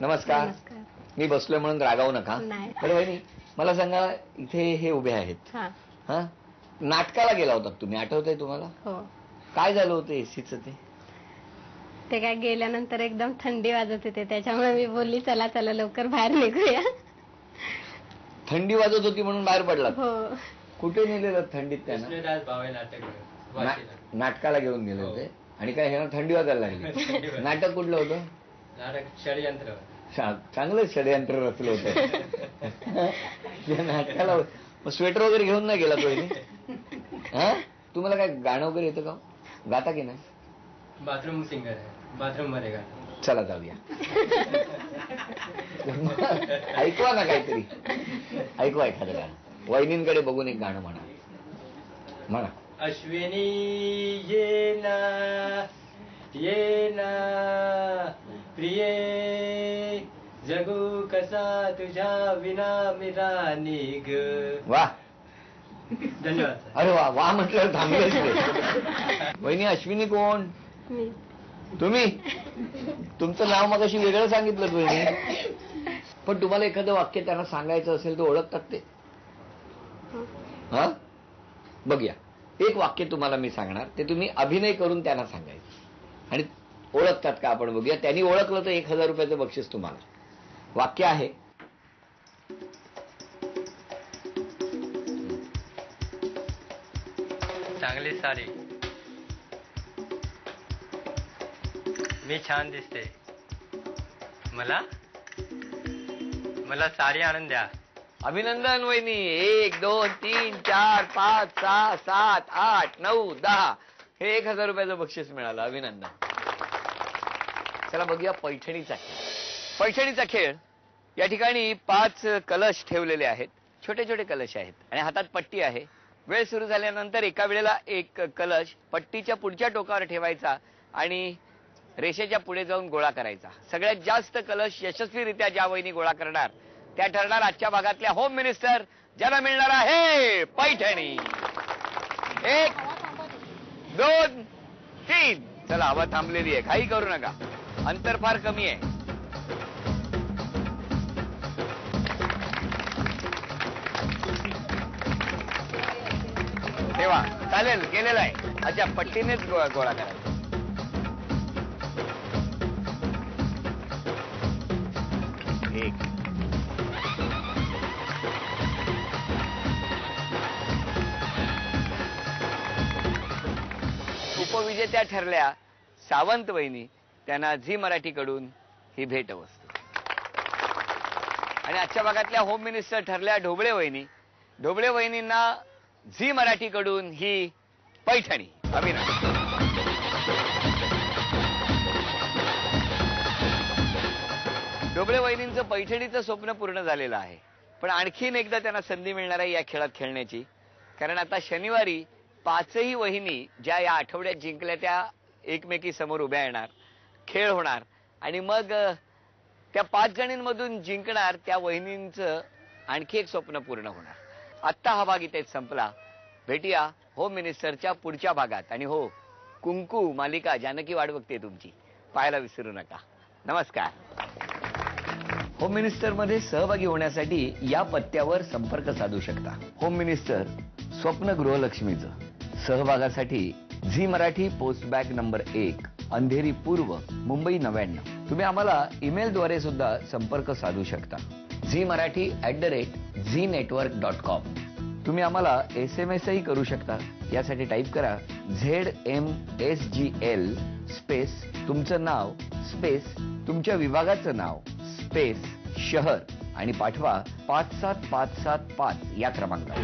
नमस्कार. नमस्कार. मी बसलोय म्हणून रागावू नका. नाही. बरं वहिनी, मला सांगा, इथे हे उभे आहेत. हा, नाटकाला गेला होता तुम्ही, आठवतंय तुम्हाला? हो. काय झालं होतं एसीचं ते काय गेल्यानंतर एकदम थंडी वाजत होते, त्याच्यामुळे मी बोलली चला चला लवकर बाहेर निघूया. थंडी वाजत होती म्हणून बाहेर पडला? हो. कुठे नेलेलं थंडीत त्यांना? नाटकाला घेऊन गेले होते. आणि काय ह्याला थंडी वाजायला लागली? नाटक कुठलं होतं? षडयंत्र. चांगलं षडयंत्र रचलं होतं. नाटकाला स्वेटर वगैरे घेऊन नाही गेला तो? हा, तुम्हाला काय गाणं वगैरे येतं का? गाता की नाही? बाथरूम सिंगर आहे, बाथरूम मध्ये गाणं. चला जाऊया. ऐकवा ना काहीतरी, ऐकवा एखादं गाणं. वहिनींकडे बघून एक गाणं म्हणा. म्हणा. अश्विनी ये ना ये ना प्रिये, जगू कसा तुझ्या विना मी राणी ग. वा, धन्यवाद. अरे वा वा म्हटलं थांबलेच ते. वहिनी, अश्विनी कोण? तुम्ही? तुमचं नाव मग अशी वेगळं सांगितलं तुम्ही. पण तुम्हाला एखादं वाक्य त्यांना सांगायचं असेल तर ओळखतात ते? हा, बघूया. एक वाक्य तुम्हाला मी सांगणार, ते तुम्ही अभिनय करून त्यांना सांगायचं आणि ओळखतात का आपण बघूया. त्यांनी ओळखलं तर 1000 रुपयाचं बक्षीस तुम्हाला. वाक्य आहे, चांगली साडी, मी छान दिसते, मला मला साडी आणून द्या. अभिनंदन वहिनी. 1 2 3 4 5 6 7 8 9 10 हे 1000 रुपयाचं बक्षीस मिळालं. अभिनंदन. चला बघूया पैठणीचा खेळ. पैठणीचा खेळ, या ठिकाणी 5 कलश ठेवलेले आहेत. छोटे छोटे कलश आहेत आणि हातात पट्टी आहे. वेळ सुरू झाल्यानंतर एका वेळेला एक कलश पट्टीच्या पुढच्या टोकावर ठेवायचा आणि रेषेच्या पुढे जाऊन गोळा करायचा. सगळ्यात जास्त कलश यशस्वीरित्या ज्या वहिनी गोळा करणार त्या ठरणार आजच्या भागातल्या होम मिनिस्टर, ज्याला मिळणार आहे पैठणी. 1 2 3. चला, हवा थांबलेली आहे, काही करू नका, अंतर फार कमी आहे. तेव्हा चालेल, केलेला आहे. अच्छा, पट्टीनेच गोळा करायचा. एक. उपविजेत्या ठरल्या सावंत वहिनी, त्यांना झी मराठीकडून ही भेटवस्तू. आणि आजच्या भागातल्या होम मिनिस्टर ठरल्या ढोबळे वहिनी. ढोबळे वहिनींना झी मराठीकडून ही पैठणी. अभिनंदन. ढोबळे वहिनींचं पैठणीचं स्वप्न पूर्ण झालेलं आहे. पण आणखीन एकदा त्यांना संधी मिळणार आहे या खेळात खेळण्याची. कारण आता शनिवारी 5ही वहिनी ज्या या आठवड्यात जिंकल्या त्या एकमेकी समोर उभ्या येणार, खेळ होणार आणि मग त्या 5 जणींमधून जिंकणार त्या वहिनींचं आणखी एक स्वप्न पूर्ण होणार. आत्ता हा भाग इथेच संपला. भेटूया होम मिनिस्टरच्या पुढच्या भागात. आणि हो, कुंकू मालिका जानकी वाट बघते तुमची, पाहायला विसरू नका. नमस्कार. होम मिनिस्टर मध्ये सहभागी होण्यासाठी या पत्त्यावर संपर्क साधू शकता. होम मिनिस्टर स्वप्न गृहलक्ष्मीचं. सहभागासाठी Zee Marathi post bag number 1, Andheri पूर्व, मुंबई 99. तुम्ही आम्हाला ईमेलद्वारे सुद्धा संपर्क साधू शकता. zee@znetwork.com. तुम्ही आम्हाला SMS ही करू शकता. यासाठी टाईप करा ZMSGL स्पेस तुमचं नाव स्पेस तुमच्या विभागाचं नाव स्पेस शहर आणि पाठवा 57575 या क्रमांकावर.